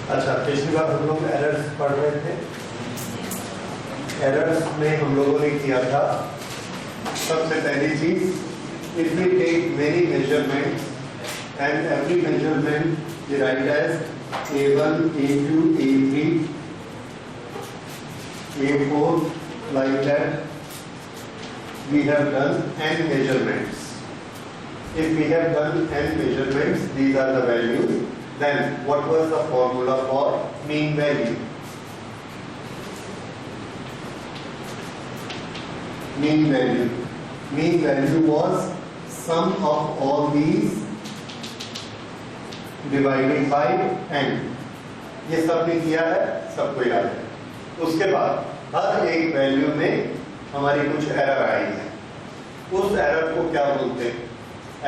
अच्छा, पिछली बार हम लोग एरर्स पढ़ रहे थे। एरर्स में हम लोगों ने किया था, सबसे पहली चीज, if we take many measurements and every measurement derived as A1, A2, A3, A4 like that, we have done n measurements. If we have done n measurements, these are the values. Then what was the formula for mean value? Mean value was sum of all these divided by n. ये सबने किया है, सबको याद है। उसके बाद हर एक वैल्यू में हमारी कुछ एरर आई है। उस एरर को क्या बोलते हैं?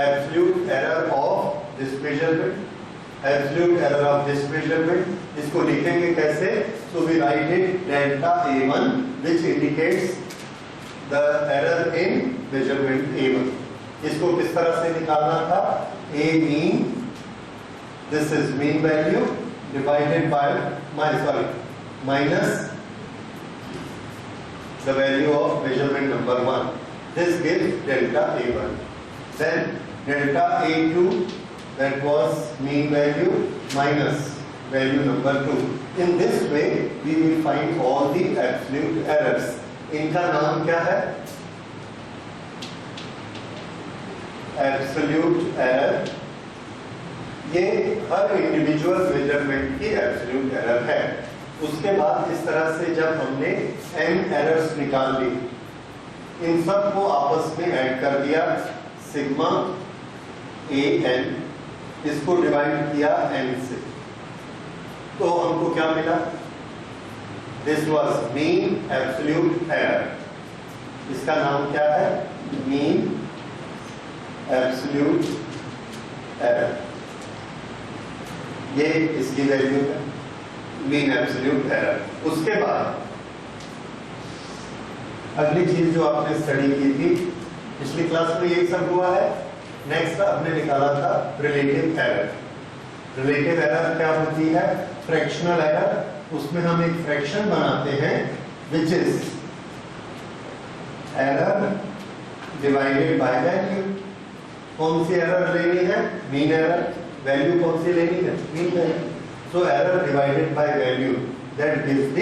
Absolute error of this measurement. Absolute error of this measurement, इसको लिखेंगे कैसे? So we write it delta A1 which indicates the error in measurement A1। इसको किस तरह से निकालना था? A mean, this is mean value divided by minus the value of measurement number 1. This gives delta A1. Then delta A2, that was mean value minus value number 2. In this way we will find all the absolute errors. इनका नाम क्या है? Absolute error. ये हर individual measurement की absolute error है। उसके बाद इस तरह से जब हमने n एरर्स निकाल ली, इन सब को आपस में ऐड कर दिया, सिग्मा an, इसको डिवाइड किया n से, तो हमको क्या मिला? This was mean absolute error. इसका नाम क्या है? Mean absolute error. ये इसकी वैल्यू है, मीन एब्सोल्यूट एरर। उसके बाद अगली चीज जो आपने स्टडी की थी पिछली क्लास में, ये सब हुआ है। नेक्स्ट आपने निकाला था रिलेटिव एरर। रिलेटिव एरर क्या होती है? Fractional error. उसमें हम एक फ्रैक्शन बनाते हैं which is error divided by value. कौन सी एरर लेनी है? Mean error. वैल्यू कौन सी लेनी है? Mean value. So error divided by value, that gives the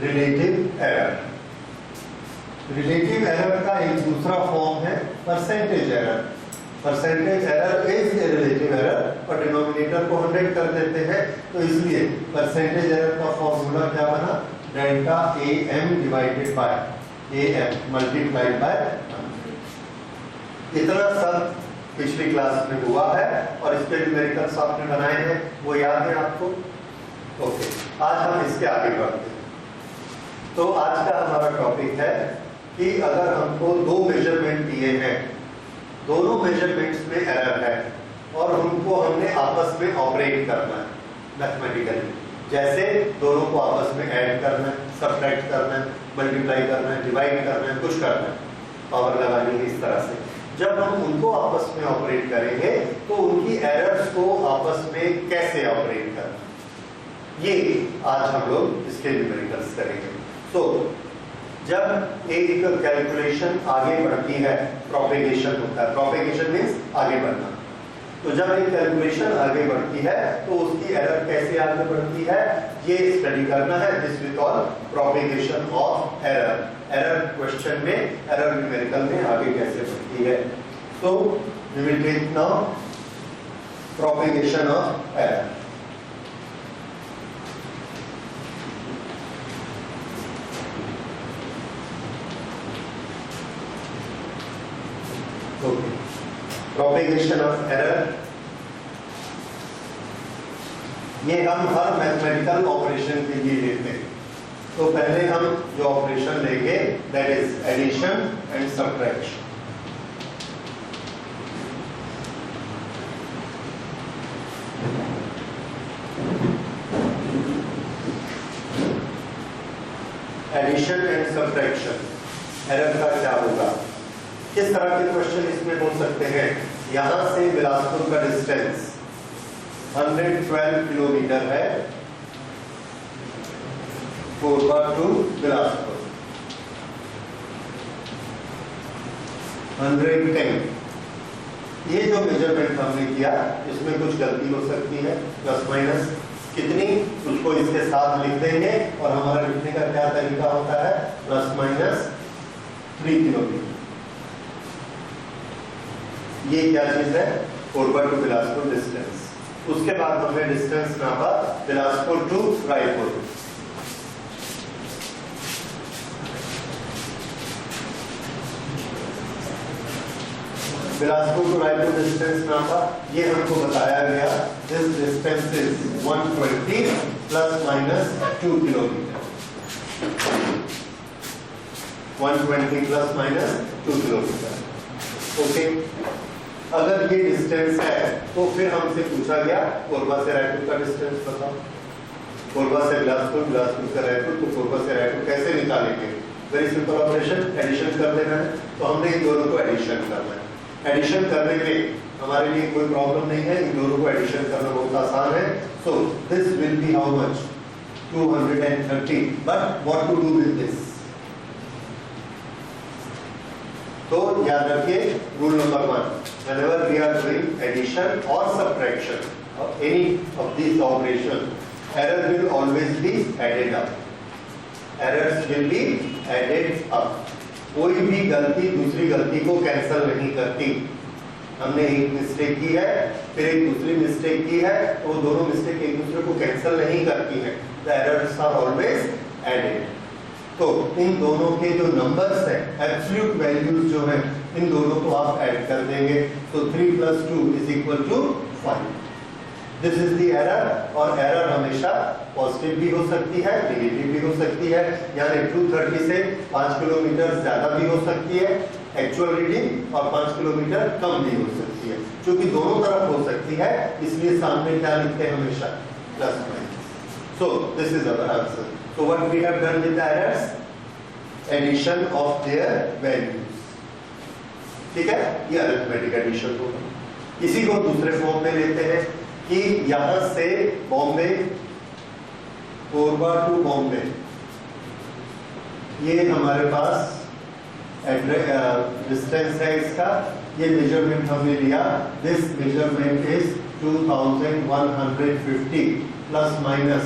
relative error. Relative error का एक दूसरा फॉर्म है percentage error. Percentage error is a relative error, और डिनोमिनेटर को 100 कर देते हैं, तो इसलिए परसेंटेज एरर का फॉर्मूला क्या बना? Delta AM divided by AM multiplied by 100। इतना सब पिछली क्लास में हुआ है, और इसके न्यूमेरिकल्स आपने बनाए हैं, वो याद है आपको? ओके, आज हम इसके आगे बढ़ते हैं। तो आज का हमारा टॉपिक है कि अगर हमको दो मेजरमेंट दिए हैं, दोनों मेजरमेंट्स में एरर है, और उनको हमने आपस में ऑपरेट करना है मैथमेटिकली। जैसे दोनों को आपस में ऐड करना है, सब्ट्रैक्ट करना है, मल्टीप्लाई करना है, डिवाइड करना है, कुछ करना है, पावर लगानी है। इस तरह से जब हम उनको आपस में ऑपरेट करेंगे तो उनकी एरर्स को आपस में कैसे ऑपरेट करना, ये आज हम लोग इसके न्यूमेरिकल्स करेंगे। तो जब एक कैलकुलेशन आगे बढ़ती है, प्रोपेगेशन होता है। प्रोपेगेशन मींस आगे बढ़ना। तो जब एक कैलकुलेशन आगे बढ़ती है तो उसकी एरर कैसे आगे बढ़ती है, ये स्टडी करना है। This we call propagation of error. Error question में, एरर न्यूमेरिकल में आगे कैसे बढ़ती है। So we will take now propagation of error. Propagation of error, ये हम हर मैथमेटिकल ऑपरेशन के लिए लेते हैं। तो पहले हम जो ऑपरेशन लेंगे that is addition and subtraction. Addition and subtraction error का क्या होगा? किस तरह के क्वेश्चन इसमें हो सकते हैं? यहां से बिलासपुर का डिस्टेंस 112 किलोमीटर है कोरबा टू बिलासपुर। 110। ये जो मेजरमेंट हमने किया इसमें कुछ गलती हो सकती है, प्लस माइनस कितनी उसको इसके साथ लिख देंगे और हमारा लिखने का क्या तरीका होता है, प्लस माइनस 3 किलोमीटर। ये क्या चीज है, कोरबा टू बिलासपुर डिस्टेंस। उसके बाद हमने डिस्टेंस नापा Bilaspur to Raipur. Bilaspur to Raipur distance नापा, ये हमको बताया गया this distance is 120 plus minus 2 kilometre. 120 plus minus 2 kilometre. Okay, अगर ये डिस्टेंस है तो फिर हमसे पूछा गया कोरबा से रायपुर का डिस्टेंस बताओ। कोरबा से बिलासपुर, बिलासपुर से रायपुर, तो कोरबा से रायपुर कैसे निकालेंगे? वेरी सिंपल ऑपरेशन, एडिशन कर देना है। तो हमने इन दोनों को एडिशन करना है। एडिशन करने में हमारे लिए कोई प्रॉब्लम नहीं है, इन दोनों को एडिशन करना बहुत आसान है। So this will be how much, 230। But what to do with this? तो याद रखिए rule number 1, whenever we are doing addition or subtraction of any of these operations, error will always be added up. Errors will be added up. कोई भी गलती दूसरी गलती को cancel नहीं करती। हमने एक मिस्टेक की है, फिर एक दूसरी मिस्टेक की है, तो दोनों मिस्टेक एक दूसरे को कैंसल नहीं करती है। The errors are always added. तो इन दोनों के जो नंबर्स हैं, एब्सोल्यूट वैल्यूज जो हैं, इन दोनों को आप ऐड कर देंगे। तो 3 + 2 = 5। दिस इज द एरर, और एरर हमेशा पॉजिटिव भी हो सकती है, नेगेटिव भी हो सकती है। यानी 230 से 5 किलोमीटर ज्यादा भी हो सकती है एक्चुअल रीडिंग, और 5 किलोमीटर कम भी हो सकती है। क्योंकि दोनों तरफ हो सकती है, इसलिए सामने क्या लिखते हैं हमेशा, plus minus. So this is our answer. So what we have done with the errors? Addition of their values. ठीक है, ये अरिथमेटिक एडिशन होगा। इसी को दूसरे फॉर्म में लेते हैं कि यहां से बॉम्बे, कोरबा टू बॉम्बे, ये हमारे पास डिस्टेंस है इसका। ये मेजरमेंट हमने लिया, this measurement is 2150 plus minus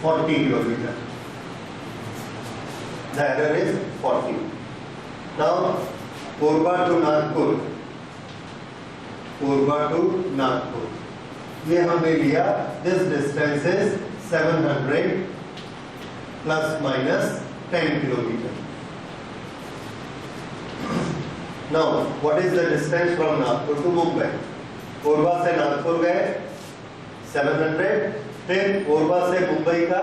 40 kilometer. The error is 40. Now, Korba to Nagpur. Korba to Nagpur. ये हमने लिया, this distance is 700 plus minus 10 kilometer. Now, what is the distance from Nagpur to Mumbai? Korba से नागपुर गए 700, फिर कोरबा से मुंबई का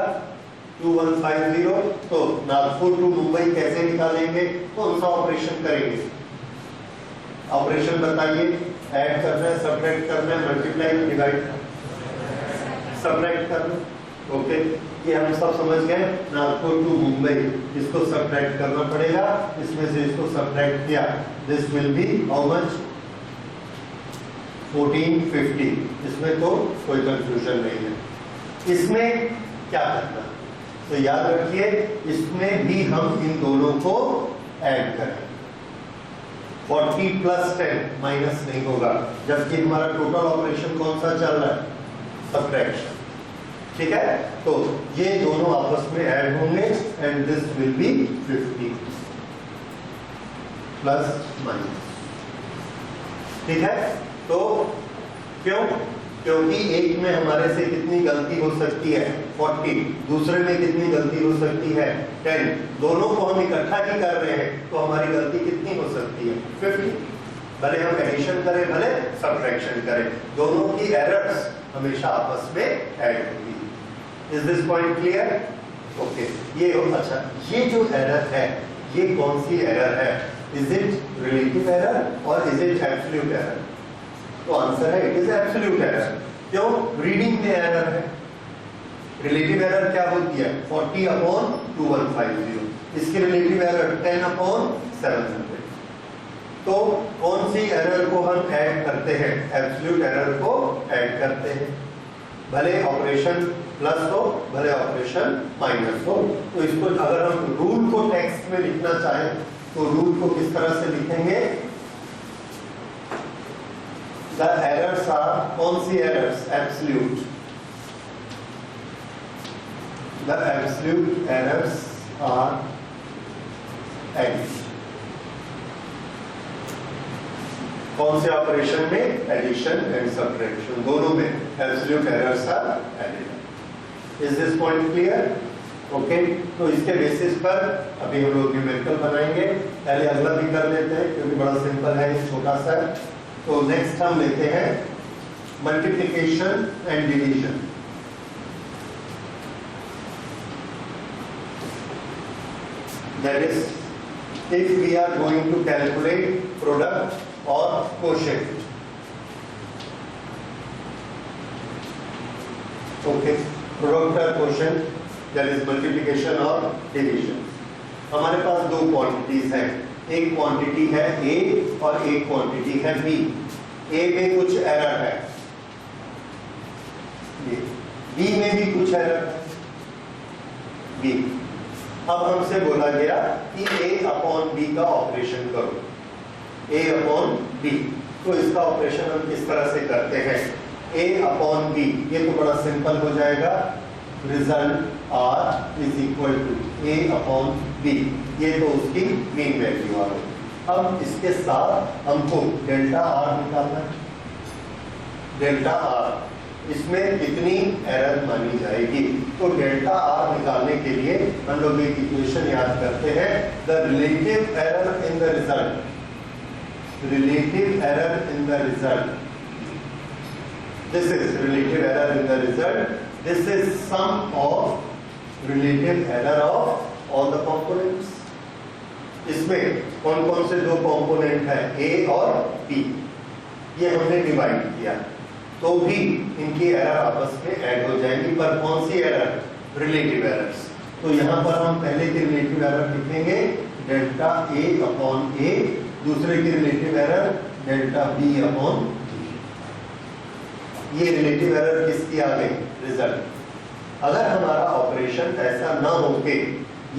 2150, तो Nagpur to Mumbai कैसे निकालेंगे, कौन सा ऑपरेशन करेंगे? ऑपरेशन बताइए, ऐड करना है, सब्ट्रैक्ट करना है, मल्टीप्लाई, डिवाइड, सब्ट्रैक्ट करना। ओके, ये हम सब समझ गए। नागपुर टू मुंबई, इसको सब्ट्रैक्ट करना पड़ेगा, इसमें से इसको सब्ट्रैक्ट किया, this will be how much, 1450। इसमें तो कोई कंफ्यूजन नहीं है। इसमें क्या करना, तो याद रखिए इसमें भी हम इन दोनों को ऐड करें। 40 + 10 माइनस नहीं होगा, जबकि हमारा टोटल ऑपरेशन कौन सा चल रहा है, सब्ट्रैक्शन। ठीक है, तो ये दोनों आपस में ऐड होंगे and this will B 50 plus minus. ठीक है, तो क्यों? क्योंकि एक में हमारे से कितनी गलती हो सकती है, 40, दूसरे में कितनी गलती हो सकती है, 10। दोनों को हम इकट्ठा ही कर रहे हैं, तो हमारी गलती कितनी हो सकती है, 50। भले हम एडिशन करें, भले सब्ट्रैक्शन करें, दोनों की एरर्स हमेशा आपस में ऐड होगी। Is this point clear? Okay, ये अच्छा, ये जो एरर है, ये कौन सी एरर है? इज इट रिलेटिव एरर और इज इट एब्सोल्यूट एरर? तो आंसर है इट इज एब्सोल्यूट एरर। क्यों? रीडिंग में एरर है। रिलेटिव एरर क्या होती है, 40/2150। इसकी रिलेटिव एरर 10/700। तो कौन सी एरर को हम ऐड करते हैं? एब्सोल्यूट एरर को ऐड करते हैं, भले ऑपरेशन प्लस हो भले ऑपरेशन माइनस हो। तो इसको अगर हम रूल को टेक्स्ट में लिखना चाहें तो रूल को किस तरह से लिखेंगे? द एरर्स आर, कौन सी errors? Absolute, the absolute errors are addition. कौन से ऑपरेशन में? एडिशन एंड सब्ट्रैक्शन, दोनों में absolute errors are added. Is this point clear? Okay, तो इसके बेसिस पर अभी हम लोग न्यूमेरिकल बनाएंगे। पहले अगला भी कर लेते हैं क्योंकि बड़ा सिंपल है, छोटा सा। तो नेक्स्ट हम लेते हैं multiplication and division. That is if we are going to calculate product or quotient. Okay, product or quotient, that is multiplication or division. हमारे पास दो क्वांटिटीज हैं, एक क्वांटिटी है A और एक क्वांटिटी है B। A में कुछ एरर है, B में भी कुछ एरर है। B अब हमसे बोला गया कि A अपॉन B का ऑपरेशन करो, A अपॉन B। तो इसका ऑपरेशन हम किस तरह से करते हैं? A अपॉन B, ये तो बड़ा सिंपल हो जाएगा, result R is equal to A upon B, ये तो उसकी मीन वैल्यू आ गई। अब इसके साथ हमको डेल्टा R निकालना है। डेल्टा R, इसमें कितनी एरर मानी जाएगी? तो डेल्टा आर निकालने के लिए हम लोग एक इक्वेशन याद करते हैं, the relative error in the result. Relative error in the result, this is relative error in the result, this is sum of relative error of all the components. इसमें कौन कौन से दो कंपोनेंट है? ए और बी, ये हमने डिवाइड किया, तो भी इनकी एरर आपस में ऐड हो जाएंगी। पर कौन सी एरर? Relative errors. तो यहाँ पर हम पहले की रिलेटिव एरर लिखेंगे डेल्टा A अपॉन A, दूसरे की relative error delta B upon B। ये रिलेटिव एरर किसकी आ गई? रिजल्ट। अगर हमारा ऑपरेशन ऐसा ना होके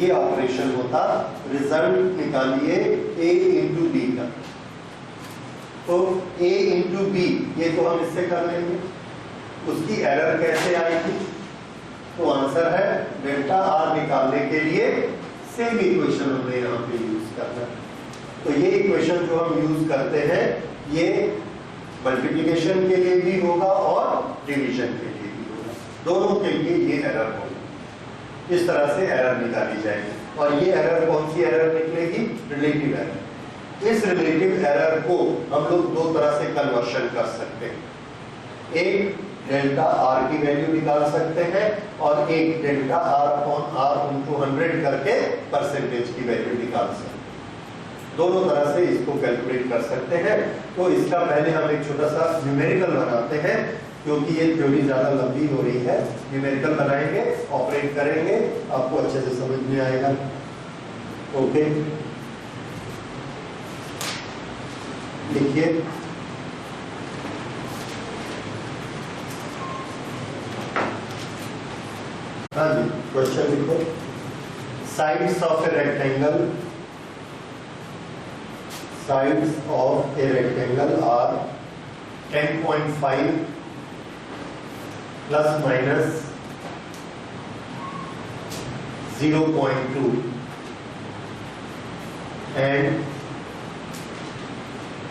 ये ऑपरेशन होता, रिजल्ट निकालिए A इंटू B का, तो A इंटू B, ये तो हम इससे कर लेंगे। उसकी एरर कैसे आएगी? तो आंसर है डेल्टा R निकालने के लिए सेम इक्वेशन हमने यहाँ पे यूज करना है। तो ये इक्वेशन जो हम यूज करते हैं ये मल्टीप्लिकेशन के लिए भी होगा और डिवीजन के लिए भी होगा, दोनों के लिए ये एरर होगी। इस तरह से एरर निकाली जाएगी। और ये एरर कौन सी एरर निकलेगी? Relative error. इस रिलेटिव एरर को हम लोग दो तरह से कन्वर्शन कर सकते हैं, एक डेल्टा आर की वैल्यू निकाल सकते हैं और एक delta R upon R into 100 करके परसेंटेज की वैल्यू निकाल सकते हैं। दोनों तरह से इसको कैलकुलेट कर सकते हैं। तो इसका पहले हम एक छोटा सा न्यूमेरिकल बनाते हैं, क्योंकि ये थ्योरी ज्यादा लंबी हो रही है। न्यूमेरिकल बनाएंगे, ऑपरेट करेंगे, आपको अच्छे से समझ में आएगा। ओके, लिखिए हाँ जी, क्वेश्चन लिखो। Sides of a rectangle, sides of a rectangle are 10.5 plus minus 0.2 and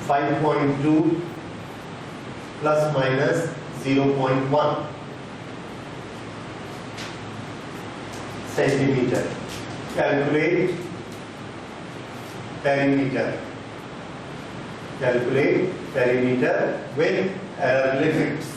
5.2 plus minus 0.1 centimeter. Calculate perimeter. Calculate perimeter with error limits.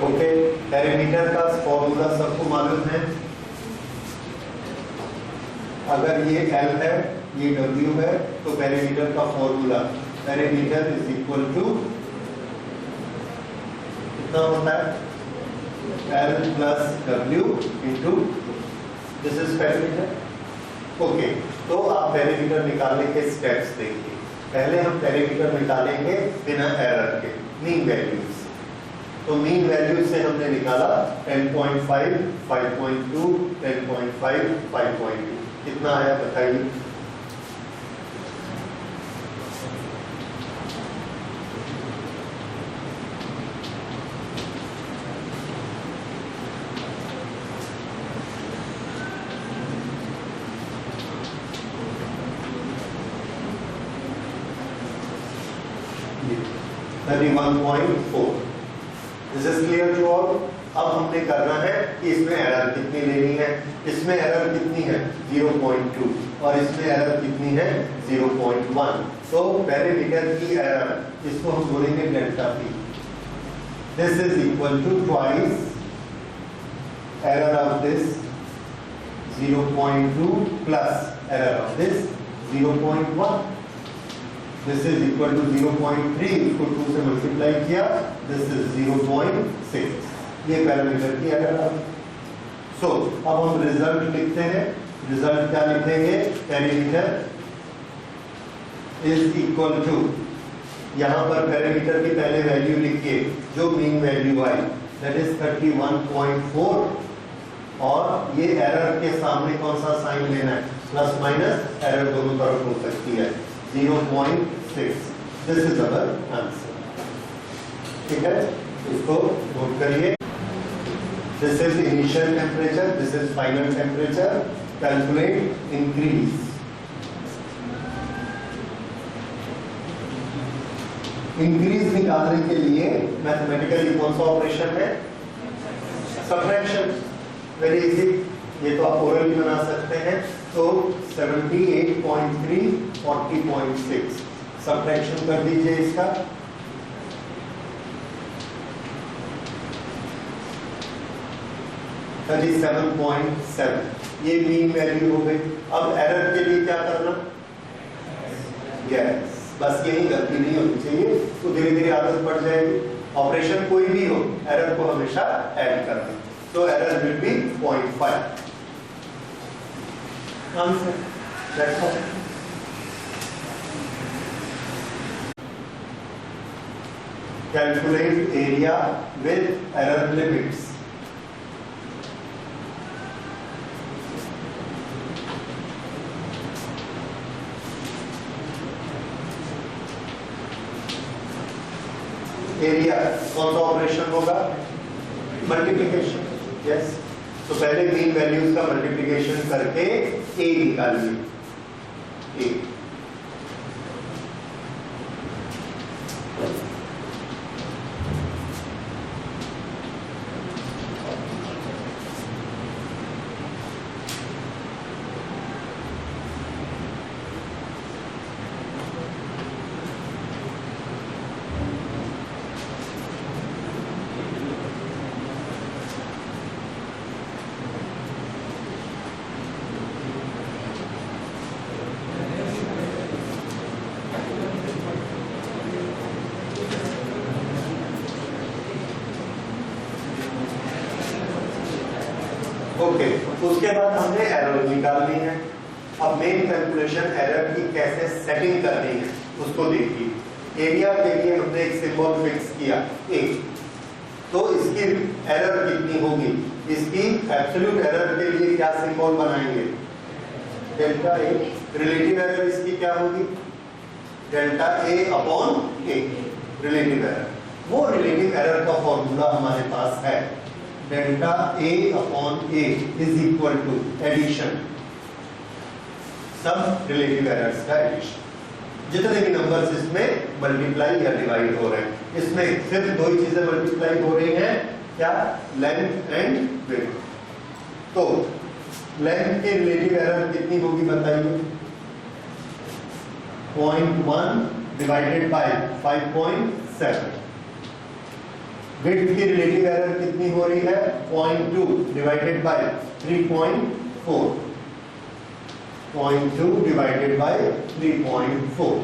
Okay, perimeter का फॉर्मूला सबको मालूम है। अगर ये L है, ये W है, तो पेरीमीटर का formula perimeter is equal to कितना होता है? L plus W into this is perimeter. Okay, तो आप पेरीमीटर निकालने के स्टेप्स देखिए। पहले हम पेरीमीटर निकालेंगे बिना एरर के, मीन वैल्यूज। तो मीन वैल्यू से हमने निकाला 10.5, 5.2, 10.5, 5.2, कितना आया बताइए? यानी 1.4। This is clear to all. अब हमने करना है कि इसमें एरर कितनी लेनी है। इसमें एरर कितनी है? 0.2, और इसमें एरर कितनी है? 0.1। तो पेरीमीटर की एरर इसको हम बोलेंगे delta P. This is equal to twice error of this 0.2 plus error of this 0.1। This is equal to 0.3, इसको 2 से मल्टीप्लाई किया, दिस इज 0.6। ये पैरामीटर की एरर है। सो अब हम रिजल्ट लिखते हैं। रिजल्ट क्या लिखेंगे? पेरीमीटर इज इक्वल टू, यहां पर पेरीमीटर की पहले वैल्यू लिखिए जो mean value I, that is 31.4, और ये एरर के सामने कौन सा साइन लेना है? प्लस माइनस, एरर दोनों तरफ हो सकती है, 0.6। This is our answer. ठीक है, इसको नोट करिए। This is initial temperature, this is final temperature. Calculate increase. Increase निकालने के लिए मैथमेटिकली कौन सा ऑपरेशन है? सब्ट्रैक्शन। वेरी इजी, ये तो आप ओरली बना सकते हैं। तो 78.3, 40.6 सब्ट्रैक्शन कर दीजिए इसका। कभी 7.7, ये मीन वैल्यू हो गई। अब एरर के लिए क्या करना? यस, बस यही गलती नहीं होनी चाहिए, तो धीरे धीरे आदत पड़ जाएगी। ऑपरेशन कोई भी हो, एरर को हमेशा ऐड करना। तो error will be 0.5। Answer, that's all. Calculate area with error limits. Area कौन सा ऑपरेशन होगा? मल्टीप्लिकेशन। यस, तो पहले मीन वैल्यूज का मल्टीप्लिकेशन करके ए निकालिए। ए ओके, उसके बाद हमने एरर निकालनी है। अब मेन कैलकुलेशन एरर की कैसे सेटिंग करनी है उसको देखिए। एरिया के लिए हमने एक सिंबल फिक्स किया ए, तो इसकी एरर कितनी होगी? इसकी एब्सोल्यूट एरर के लिए क्या सिंबल बनाएंगे? Delta A. रिलेटिव एरर इसकी क्या होगी? Delta A upon A, relative error. वो रिलेटिव एरर का फॉर्मूला हमारे पास है, delta A upon A is equal to addition, सब रिलेटिव एरर्स का एडिशन। जितने भी नंबर्स इसमें मल्टीप्लाई या डिवाइड हो रहे हैं, इसमें सिर्फ दो ही चीजें मल्टीप्लाई हो रही हैं, क्या? Length and width. तो लेंथ की रिलेटिव एरर कितनी होगी बताइए? 0.1 डिवाइडेड बाय 5.7। विड्थ की रिलेटिव एरर कितनी हो रही है? 0.2 डिवाइडेड बाय 3.4, 0.2 डिवाइडेड बाय 3.4,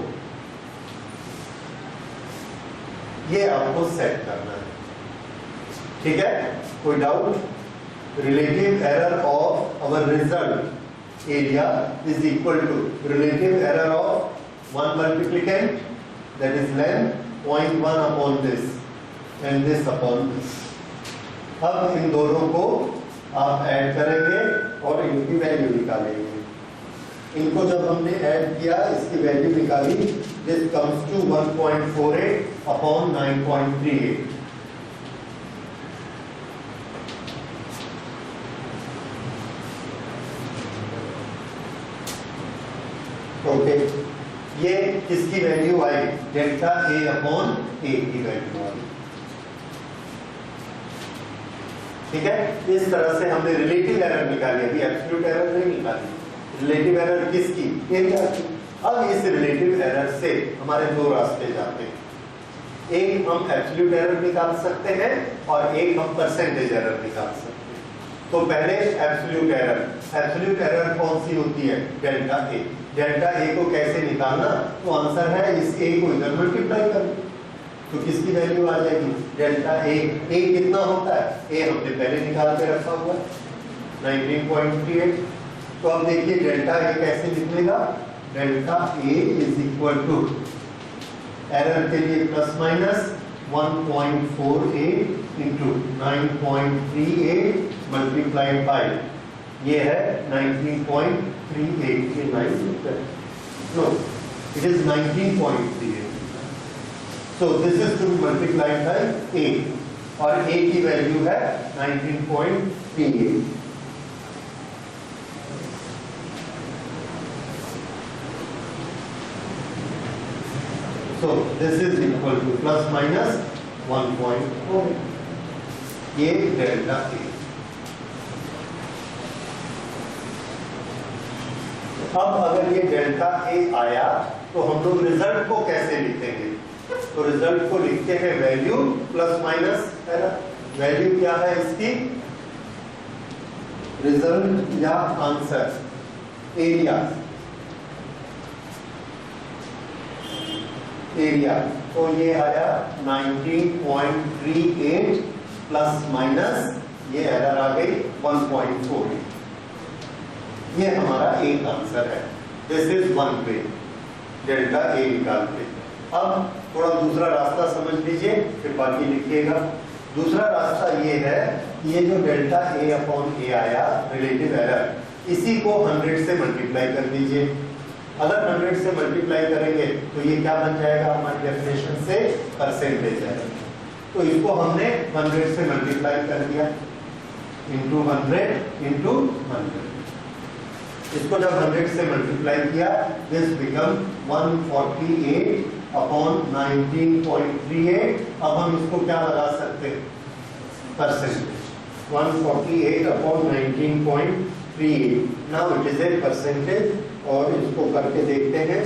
ये आपको सेट करना है। ठीक है, कोई doubt? Relative error of our result area is equal to relative error of one multiplicand that is length 0.1 upon this and this upon this. अब इन दोनों को आप ऐड करेंगे और इनकी वैल्यू निकालेंगे। इनको जब हमने ऐड किया, इसकी वैल्यू निकाली, this comes to 1.48 upon 9.38। Okay, ये किसकी वैल्यू आई? डेल्टा ए अपॉन ए की वैल्यू आई। ठीक है, इस तरह से हमने रिलेटिव एरर निकाली, अभी एब्सोल्यूट एरर नहीं निकाली। रिलेटिव एरर किसकी? एरिया की। अब इस रिलेटिव एरर से हमारे दो रास्ते जाते हैं, एक हम एब्सोल्यूट एरर निकाल सकते हैं और एक हम परसेंटेज एरर निकाल सकते हैं। तो पहले एब्सोल्यूट एरर। एब्सोल्यूट एरर कौन सी होती है? Delta A. डेल्टा ए को कैसे निकालना? तो आंसर है इस ए को इधर मल्टीप्लाई करना, तो किसकी वैल्यू आ जाएगी? Delta A. ए कितना होता है? ए हमने पहले निकाल के रखा हुआ है 19.38। तो अब देखिए डेल्टा ए कैसे निकलेगा? Delta A is equal to, error के लिए plus minus 1.48 into 9.38 multiplied by, ये है 19.38। ये 9 no, it is 19.38। So this is to be multiplied by A, और ए की वैल्यू है 19.38। So this is equal to plus minus 1.4, ये delta A. अब अगर ये डेल्टा ए आया तो हम लोग रिजल्ट को कैसे लिखेंगे? तो रिजल्ट को लिखते हैं value plus minus error. Value क्या है इसकी? रिजल्ट या आंसर, एरिया। एरिया तो ये आया 19.38 प्लस माइनस, ये एरर आ गई 1.4। ये हमारा एक आंसर है। This is one way delta A निकालते। अब थोड़ा दूसरा रास्ता समझ लीजिए, फिर बाकी लिखिएगा। दूसरा रास्ता ये है, ये जो डेल्टा ए अपॉन ए आया रिलेटिव एरर, इसी को 100 से मल्टीप्लाई कर दीजिए। अगर 100 से मल्टीप्लाई करेंगे तो ये क्या बन जाएगा? हमारी डेफिनेशन से परसेंटेज एरर। तो इसको हमने 100 से मल्टीप्लाई कर दिया, इंटू 100 इंटू 100। इसको जब 100 से मल्टीप्लाई किया, दिस बिकम 148 अपॉन 19.38। अब हम इसको क्या लगा सकते हैं? Percentage. 148 upon 19.38, now it is a percentage. और इसको करके देखते हैं।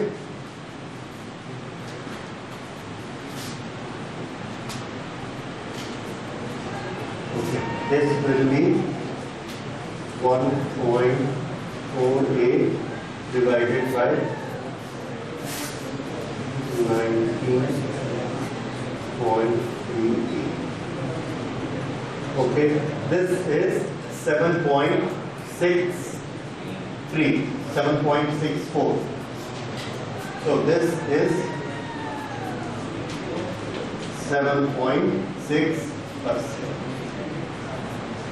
This will be 1.48 divided by 19.38. Okay, this is 7.64. So this is 7.6%.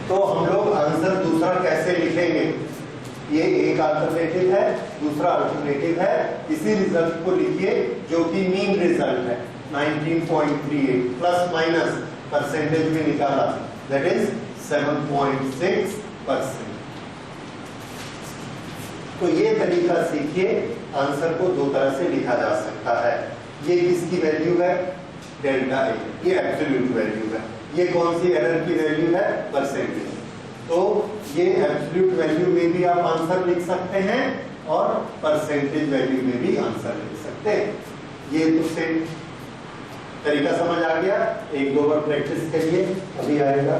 तो हम लोग आंसर दूसरा कैसे लिखेंगे? ये एक अल्टरनेटिव है, दूसरा अल्टरनेटिव है। इसी रिजल्ट को लिखिए जो कि मीन रिजल्ट है 19.38 प्लस माइनस परसेंटेज में निकाला, दैट इज 7.6%। तो ये तरीका सीखिए, आंसर को दो तरह से लिखा जा सकता है। ये किसकी वैल्यू है? डेल्टा ए, ये एब्सोल्यूट वैल्यू है। ये कौन सी एरर की वैल्यू है? परसेंटेज। तो ये एब्सोल्यूट वैल्यू में भी आप आंसर लिख सकते हैं और परसेंटेज वैल्यू में भी आंसर लिख सकते हैं। ये तो सेम। तरीका समझ आ गया? एक दो बार प्रैक्टिस करिए, अभी आएगा।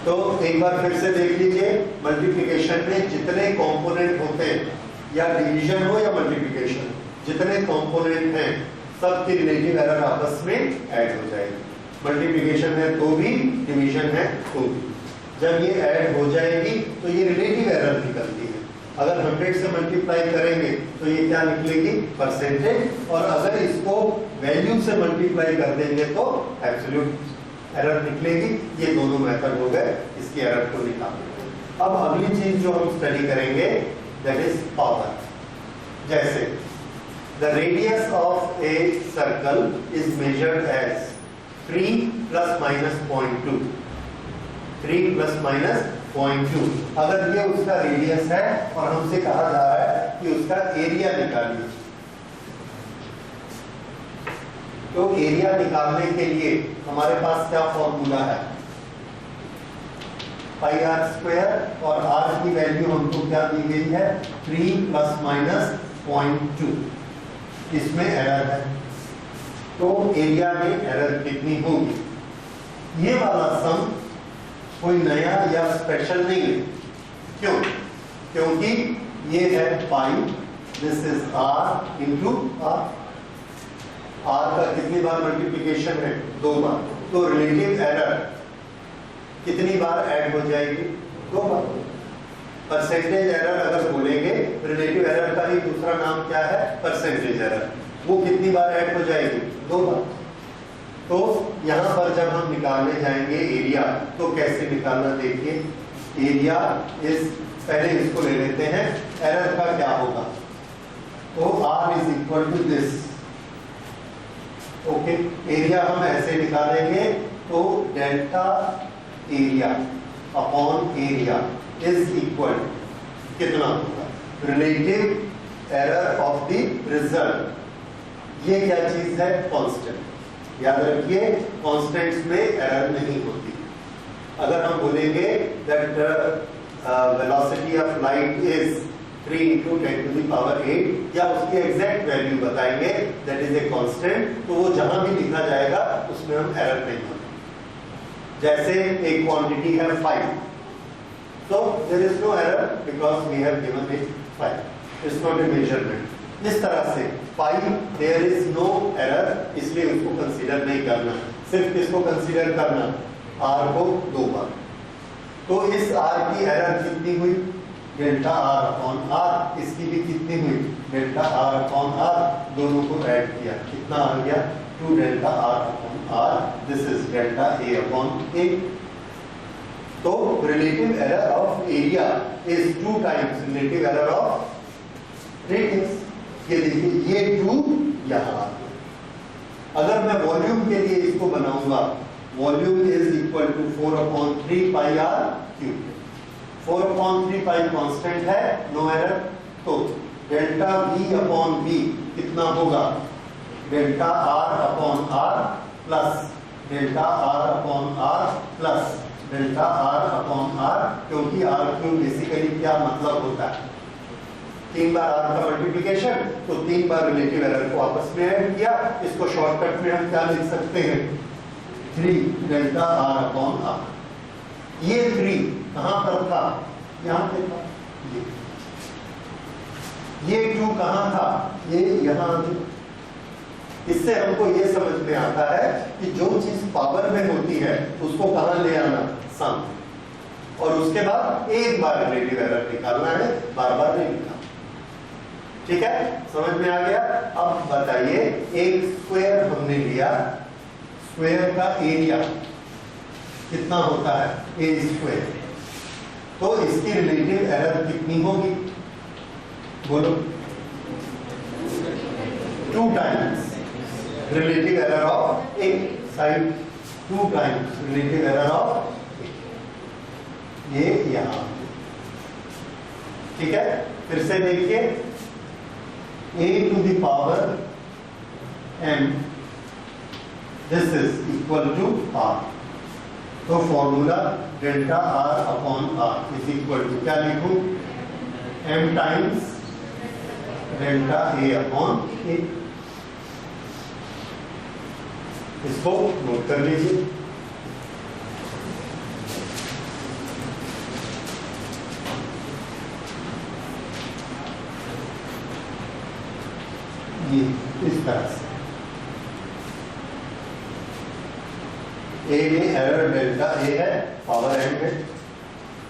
तो एक बार फिर से देख लीजिए, मल्टीप्लिकेशन में जितने कंपोनेंट होते हैं, या डिवीजन हो या मल्टीप्लिकेशन, जितने कंपोनेंट हैं सबकी रिलेटिव एरर आपस में ऐड हो जाएगी। मल्टीप्लिकेशन है तो भी, डिवीजन है तो भी। जब ये ऐड हो जाएगी तो ये रिलेटिव एरर निकलती है। अगर 100 से मल्टीप्लाई करेंगे तो ये क्या निकलेगी? परसेंटेज। और अगर इसको वैल्यू से मल्टीप्लाई कर देंगे तो एब्सोल्यूट एरर निकलेगी। ये दोनों मेथड हो गए इसकी एरर को निकालने। अब अगली चीज जो हम स्टडी करेंगे दैट इज पावर। जैसे the radius of a circle is measured as 3 ± 0.2। 3 ± 0.2। अगर ये उसका रेडियस है और हमसे कहा जा रहा है कि उसका एरिया निकालिए, तो एरिया निकालने के लिए हमारे पास क्या फॉर्मूला है? πr², और r की वैल्यू हमको क्या दी गई है? 3 ± 0.2। इसमें एरर है, तो एरिया में एरर कितनी होगी? ये वाला सम कोई नया या स्पेशल नहीं है। क्यों? क्योंकि ये है pi, this is r into r। r का कितनी बार मल्टीप्लिकेशन है? 2 बार। तो रिलेटिव एरर कितनी बार ऐड हो जाएगी? 2 बार। परसेंटेज एरर अगर बोलेंगे, रिलेटिव एरर का ही दूसरा नाम क्या है? Percentage error. वो कितनी बार ऐड हो जाएगी? 2 बार। तो यहां पर जब हम निकालने जाएंगे एरिया, तो कैसे निकालना देखिए। एरिया इज, पहले इसको ले लेते हैं, एरर का क्या होगा? तो r is equal to this. Okay, area हम ऐसे निकालेंगे, तो delta area upon area is equal कितना होगा? Relative error of the result. ये क्या चीज है? कांस्टेंट। याद रखिए, कांस्टेंट्स में एरर नहीं होती। अगर हम बोलेंगे that velocity of light is 3 × 10⁸, या उसकी एग्जैक्ट वैल्यू बताएंगे दैट इज ए कांस्टेंट, तो वो जहां भी लिखा जाएगा उसमें हम एरर नहीं होते। जैसे एक क्वांटिटी है 5, so there is no error because we have given it 5. It's not a measurement. इस तरह से पाई there is no error, इसलिए उसको कंसीडर नहीं करना। सिर्फ किसको कंसीडर करना? r को 2 बार। तो इस r की एरर कितनी हुई? Delta r upon r। इसकी भी कितनी हुई? Delta r upon r। दोनों को ऐड किया, कितना आ गया? 2 delta r upon r। This is delta a upon a। तो relative error of area is 2 times relative error of radius. ये देखिए, ये 2 यहां आ गया। अगर मैं वॉल्यूम के लिए इसको बनाऊंगा, volume is equal to 4/3 pi r cube. 4/3 pi constant है, नो एरर। तो डेल्टा v अपॉन v कितना होगा? Delta r upon r plus delta r upon r plus delta r upon r, क्योंकि r क्यूब बेसिकली क्या मतलब होता है? 3 बार r का मल्टीप्लिकेशन, तो 3 बार रिलेटिव एरर को आपस में ऐड किया। इसको शॉर्टकट में हम क्या लिख सकते हैं? 3 डेल्टा r अपॉन r। ये 3 कहां पर था? यहां पे था। ये 2 कहां था? ये यहां। इससे हमको ये समझ में आता है कि जो चीज पावर में होती है उसको कहां ले आना? सम। और उसके बाद एक बार रिलेटिव एरर निकालना है, बार बार नहीं निकालना। ठीक है, समझ में आ गया? अब बताइए, एक स्क्वायर हमने लिया, स्क्वायर का एरिया कितना होता है? ए स्क्वायर। तो इसकी रिलेटिव एरर कितनी होगी? बोलो। 2 times relative error of A side, 2 times relative error of ये यहां। ठीक है, फिर से देखिए, a to the power m, this is equal to r। तो formula delta r upon r is equal to क्या लिखूं? m times delta A upon A. इसको नोट कर लीजिए। ये इस तरह से ए में एरर डेल्टा ए है, पावर एन है,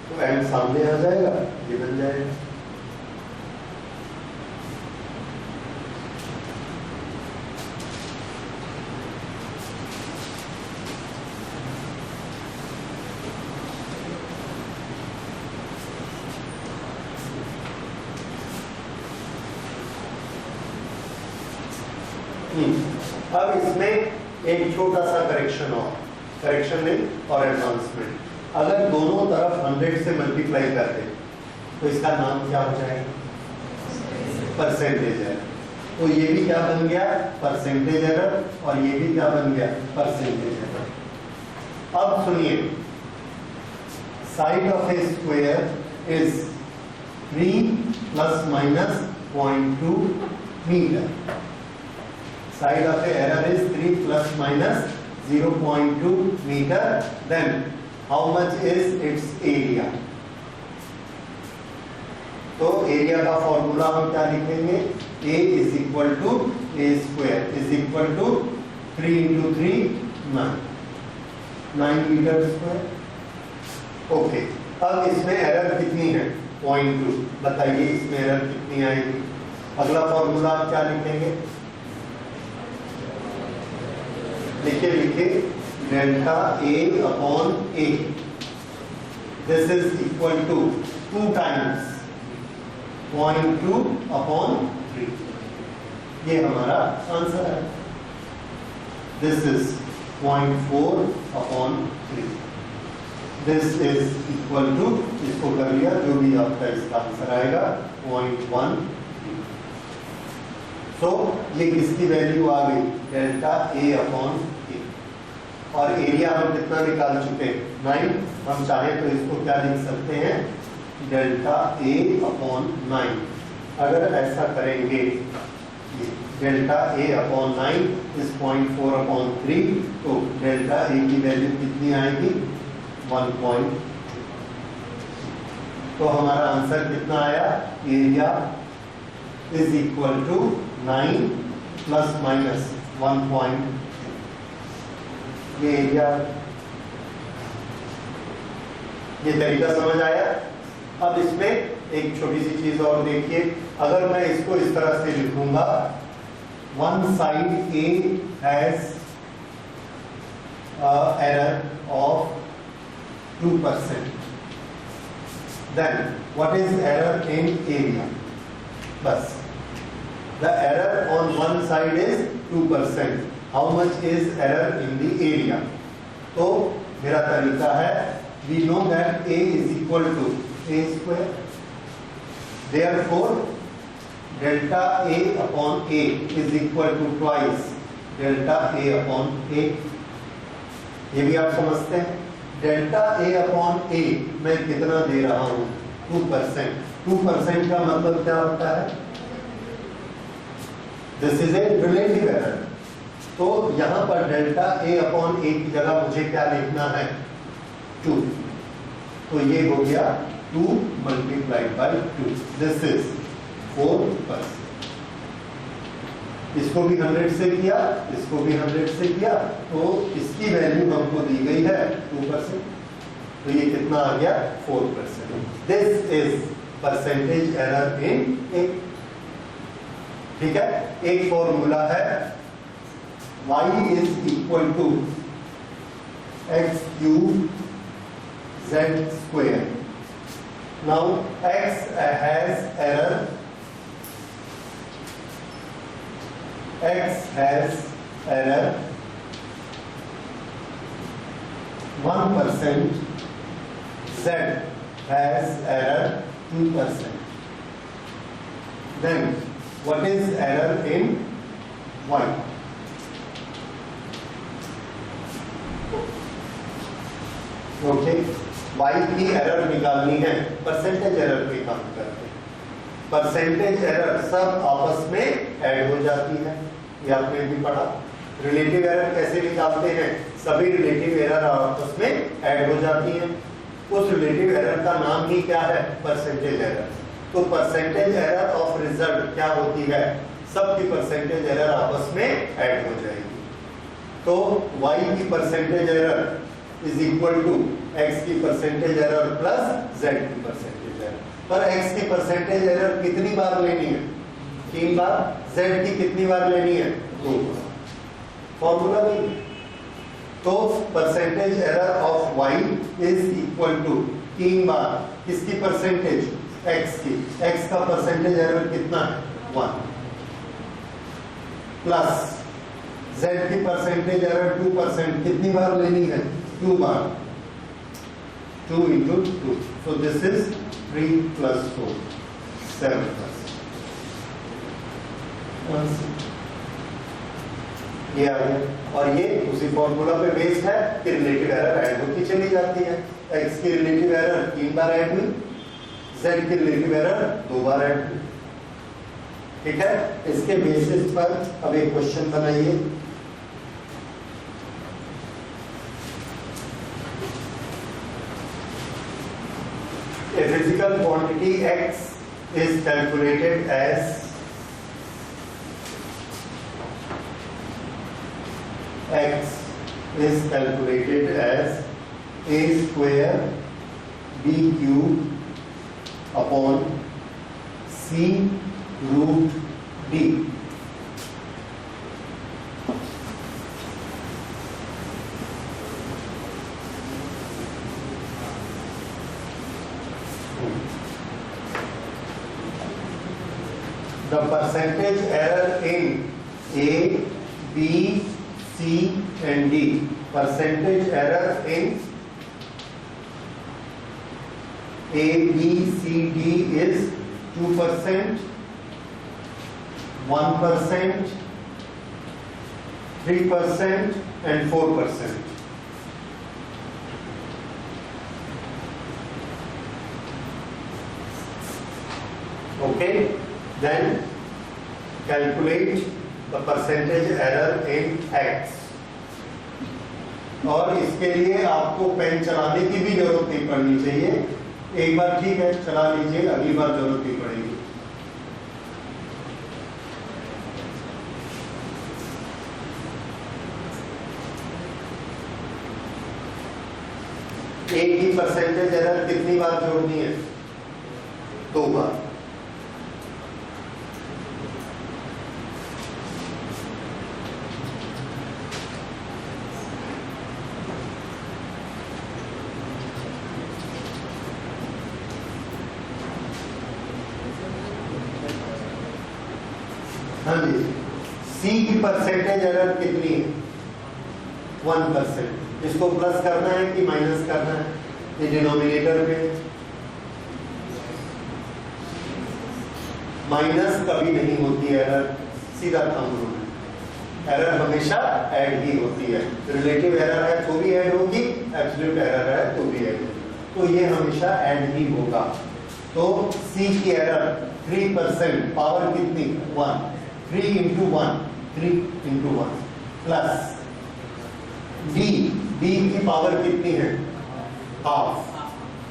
तो एन सामने आ जाएगा, ये बन जाएगा। अब इसमें एक छोटा सा करेक्शन और करेक्शन नहीं और एडवांसमेंट। अगर दोनों तरफ 100 से मल्टीप्लाई कर दे तो इसका नाम क्या हो जाएगा? Percentage error. तो ये भी क्या बन गया? परसेंटेज एरर, और ये भी क्या बन गया? Percentage error. अब सुनिए, side of A square is 3 ± 0.2 metre. Side of the error is 3 ± 0.2 meter. Then how much is its area? तो एरिया का फॉर्मूला हम क्या लिखेंगे? A is equal to a square is equal to 3 into 3 9 metre square. Okay, अब इसमें error कितनी है? 0.2। बताइए इसमें एरर कितनी आएगी? अगला फॉर्मूला आप क्या लिखेंगे? लिखे delta A upon A, this is equal to 2 times 0.2 upon 3। ये हमारा आंसर है। This is 0.4 upon 3। This is equal to, इसको कर लिया, जो भी आपका इसका आंसर आएगा 0.1। तो ये किसकी वैल्यू आ गई? डेल्टा ए अपॉन ए। और एरिया हम कितना निकाल चुके हैं? 9। हम चाहे तो इसको क्या लिख सकते हैं? Delta A upon 9। अगर ऐसा करेंगे, delta A upon 9 is 0.4 upon 3, तो डेल्टा ए की वैल्यू कितनी आएगी? 1. तो हमारा आंसर कितना आया? Area is equal to 9 ± 1. ये एरिया, ये तरीका समझ आया? अब इसमें एक छोटी सी चीज और देखिए, अगर मैं इसको इस तरह से लिखूंगा, one side A has error of 2%, then what is error in area? बस, the error on one side is 2%. How much is error in the area? तो मेरा तरीका है, we know that A is equal to A square. Therefore, delta A upon A is equal to twice delta A upon A. ये भी आप समझते हैं? Delta A upon A मैं कितना दे रहा हूँ? 2%. 2% का मतलब क्या होता है? This is a relative error. तो यहां पर डेल्टा ए अपॉन ए की जगह मुझे क्या लिखना है? 2। तो ये हो गया 2 × 2। This is 4%। इसको भी 100 से किया, इसको भी 100 से किया, तो इसकी वैल्यू हमको दी गई है 2%। तो ये कितना आ गया? 4%। This is percentage error in A. ठीक है, एक फॉर्मूला है, y is equal to x³ z²। Now x has error, x has error 1%, z has error 2%. Then what is error in y? Okay, y की error निकालनी है, percentage error पे काम करते हैं। परसेंटेज एरर सब आपस में ऐड हो जाती है, ये आपने भी पढ़ा। रिलेटिव एरर कैसे निकालते हैं, सभी रिलेटिव एरर आपस में ऐड हो जाती हैं। उस रिलेटिव एरर का नाम ही क्या है, परसेंटेज एरर। तो परसेंटेज एरर ऑफ रिजल्ट क्या होती है, सबकी परसेंटेज एरर आपस में ऐड हो जाएगी। तो y की percentage error is equal to x की परसेंटेज एरर प्लस z की परसेंटेज एरर। पर x की परसेंटेज एरर कितनी बार लेनी है, 3 बार। z की कितनी बार लेनी है, 2 बार। फॉर्मूला नहीं। तो percentage error of y is equal to 3 बार किसकी परसेंटेज, x की। x का परसेंटेज एरर कितना है, 1, प्लस z की परसेंटेज एरर 2%, कितनी बार लेनी है, 2 बार। 2 into 2, so this is 3 plus 4, 7%। ये आ गया, और ये उसी फॉर्मूला पे बेस्ड है कि रिलेटिव एरर ऐड होती चली जाती है। x की रिलेटिव एरर 3 बार ऐड हुई, z की रिलेटिव एरर 2 बार ऐड हुई। ठीक है, इसके बेसिस पर अब एक क्वेश्चन बनाइए। A physical quantity x is calculated as a square b cube upon c root d. The percentage error in A, B, C and D. Percentage error in A, B, C, D is 2%, 1%, 3% and 4%. Okay, then calculate the percentage error in X. और इसके लिए आपको pen चलाने की भी जरूरत नहीं पड़नी चाहिए। एक बार ठीक है चला लीजिए, अगली बार जरूरत नहीं पड़ेगी। एक ही परसेंटेज एरर कितनी बार जोड़नी है, 2 बार। हाँ जी, C की परसेंटेज एरर कितनी है, 1%। इसको प्लस करना है कि माइनस करना है, ये डिनोमिनेटर पे। माइनस कभी नहीं होती एरर, सीधा थंब रूल है। एरर हमेशा ऐड ही होती है। रिलेटिव एरर है तो भी ऐड होगी, एब्सोल्यूट एरर है तो भी ऐड होगी, तो ये हमेशा ऐड ही होगा। तो C की एरर 3%, पावर कितनी, 1। 3 into 1, 3 into 1 प्लस D की पावर कितनी है, हाफ।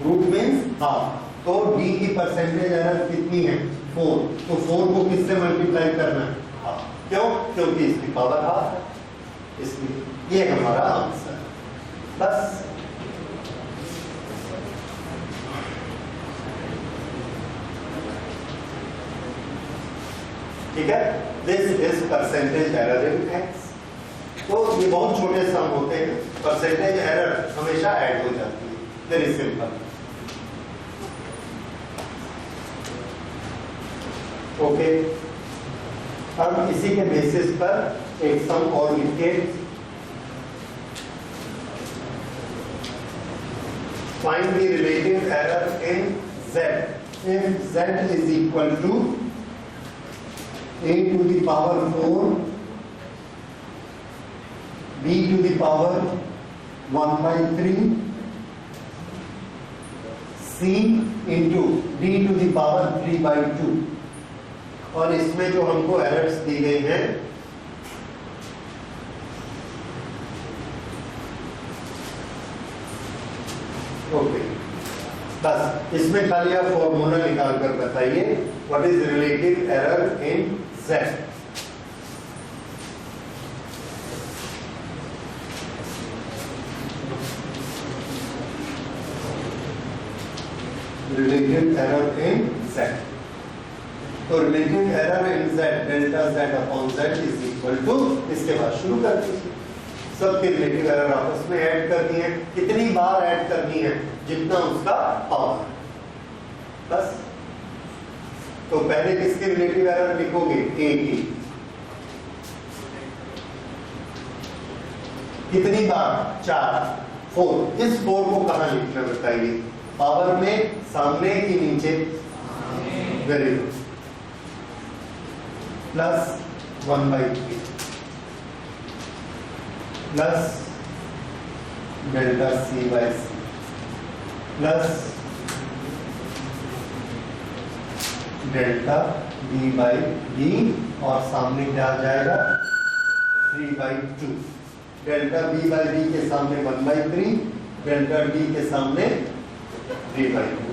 रूट मीन्स हाफ, तो D की परसेंटेज एरर कितनी है, 4। तो 4 को किससे मल्टीप्लाई करना है, हाफ। क्यों, क्योंकि इसकी पावर हाफ है, इसलिए ये हमारा आंसर है। बस ठीक है, this is percentage error in X। तो ये बहुत छोटे सम होते हैं, परसेंटेज एरर हमेशा ऐड हो जाती है, वेरी सिंपल। ओके, अब इसी के बेसिस पर एक सम और लिखिए। Find the relative error in Z if Z is equal to a to the power 4, b to the power 1/3, C into D to the power 3/2। और इसमें जो हमको एरर्स दी गई हैं ओके, बस इसमें खाली आप फॉर्मूला निकाल कर बताइए what is relative error in Z। Relative error in Z, तो relative error in Z delta Z upon Z is equal to, इसके बाद शुरू कर दीजिए, सबके रिलेटिव एरर आपस में ऐड करनी है। कितनी बार ऐड करनी है? जितना उसका पावर, बस। तो पहले किसके रिलेटिव एरर लिखोगे? A की। कितनी बार? 4, 4। इस 4 को कहां लिखना बताइए? पावर में सामने की नीचे? Very good. Plus 1/3 plus delta C/C plus delta D/D, और सामने क्या आ जाएगा? 3/2। डेल्टा B/D के सामने 1/3, डेल्टा D के सामने 3/2।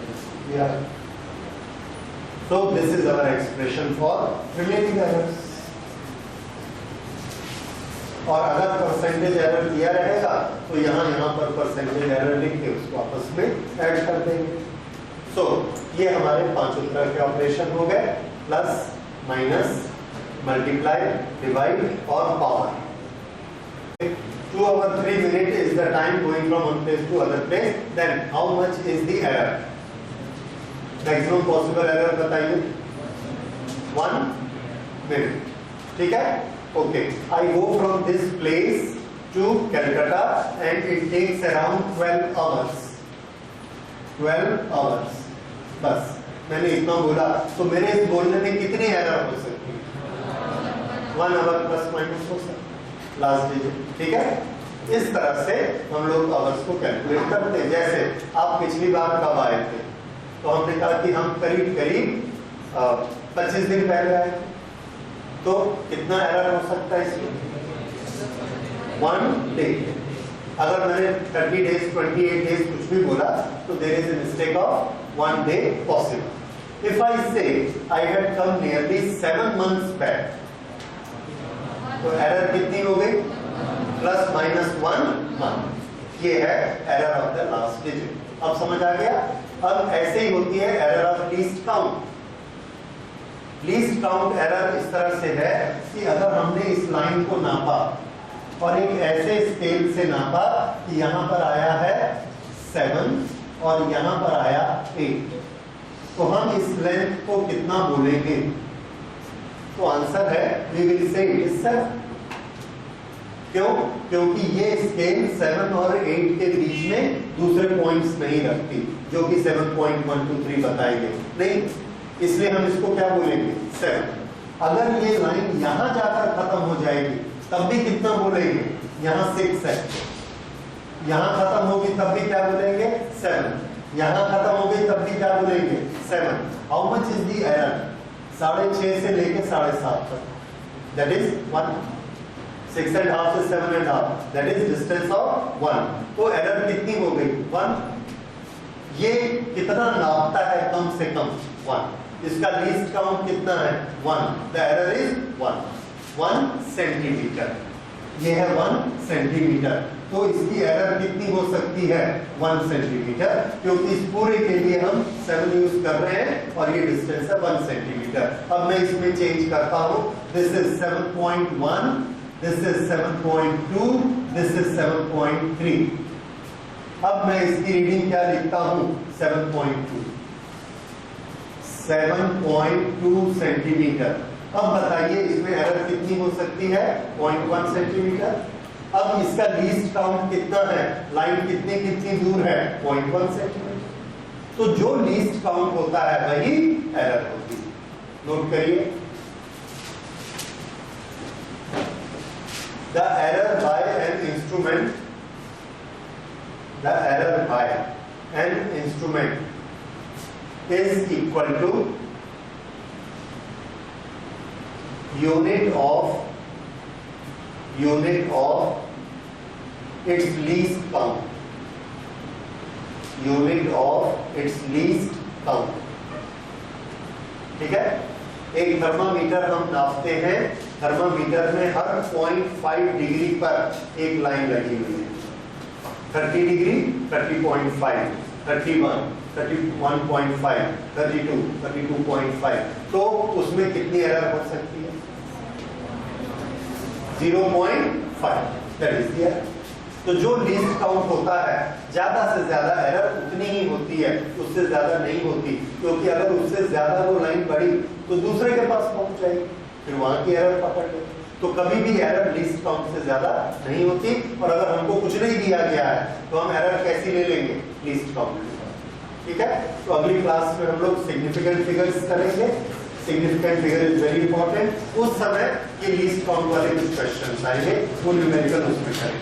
So this is our expression for relative errors। और अगर परसेंटेज एरर दिया रहेगा तो यहाँ पर परसेंटेज एरर लिख के उसको आपस में ऐड कर देंगे। सो ये हमारे 5 तरह के ऑपरेशन हो गए, प्लस, माइनस, मल्टीप्लाई, डिवाइड और power. 2 hours 3 minutes is the time going from one place to other place, then how much is the error? Maximum possible error बताइए। 1 minute, ठीक है? Okay, I go from this place to Calcutta and it takes around 12 hours। 12 hours, बस मैंने इतना बोला, तो मेरे इस बोलने में कितनी एरर हो सकती है? 1 hour प्लस माइनस हो सकता, लास्ट डिजिट, ठीक है? इस तरह से हम लोग आवर्स को कैलकुलेट करते हैं। जैसे आप पिछली बार कब आए थे, तो हमने कहा कि हम करीब 25 दिन पहले आए, तो कितना एरर हो सकता है इसमें? 1 day। अगर मैंने 30 days 28 days कुछ भी बोला तो there is a mistake of 1 day possible. If I say I had come nearly 7 months back, तो एरर कितनी हो गई? Plus minus 1 month। ये है error of the last digit. अब समझ आ गया? अब ऐसे ही होती है error of least count. Least count error इस तरह से है कि अगर हमने इस लाइन को नापा और एक ऐसे स्केल से नापा कि यहाँ पर आया है 7 और यहाँ पर आया 8, तो हम इस लेंथ को कितना बोलेंगे? तो आंसर है we will say it is 7। क्यों? क्योंकि ये स्केल 7 और 8 के बीच में दूसरे पॉइंट्स नहीं रखती, जो कि 7.123 बताएंगे नहीं, इसलिए हम इसको क्या बोलेंगे? 7। अगर ये लाइन यहां जाकर खत्म हो जाएगी तब भी कितना बोलेंगे? यहाँ 6 है, यहां खत्म होगी तब भी क्या बोलेंगे? 7। यहां खत्म होगी तब भी क्या बोलेंगे? 7। How much is the error? 6.5 से लेके 7.5 तक, दैट इज 1। 6.5 से 7.5, दैट इज डिस्टेंस ऑफ 1। तो एरर कितनी हो गई? 1। ये कितना नापता है? कम से कम 1। इसका लीस्ट काउंट कितना है? 1। The error is 1 centimetre. ये है 1 सेंटीमीटर, तो इसकी एरर कितनी हो सकती है? 1 सेंटीमीटर, क्योंकि इस पूरे के लिए हम 7 यूज कर रहे हैं और ये डिस्टेंस है 1 सेंटीमीटर। अब मैं इसमें चेंज करता हूं, this is 7.1, this is 7.2, this is 7.3। अब मैं इसकी रीडिंग क्या लिखता हूं? 7.2 सेंटीमीटर। अब बताइए इसमें एरर कितनी हो सकती है? 0.1 सेंटीमीटर। अब इसका लीस्ट काउंट कितना है? लाइन कितनी दूर है? 0.1 सेंटीमीटर। तो जो लीस्ट काउंट होता है वही एरर होती है। नोट करिए, the error bye an instrument is equal to unit of its least count, unit of its least count। ठीक है, एक थर्मामीटर हम नापते हैं, थर्मामीटर में हर 0.5 डिग्री पर एक लाइन लगी हुई है, 30 डिग्री 30.5, 31, 31.5, 32, 32.5, तो उसमें कितनी एरर हो सकती है? 0.5, दैट इज द एरर। तो जो लीस्ट काउंट होता है, ज्यादा से ज्यादा एरर उतनी ही होती है, उससे ज्यादा नहीं होती, क्योंकि अगर उससे ज्यादा वो लाइन बढ़ी तो दूसरे के पास पहुंच जाएगी, फिर वहां की एरर पकड़ ले। तो कभी भी एरर लीस्ट काउंट से ज्यादा नहीं होती, और अगर हमको कुछ नहीं दिया गया है तो हम एरर कैसी ले लेंगे? Least count. ठीक है, तो अगली क्लास में हम लोग सिग्निफिकेंट फिगर्स करेंगे। Significant figure is very important. उस समय ये लीस्ट काउंट वाले कुछ क्वेश्चन आएंगे, वो न्यूमेरिकल उसमें करेंगे।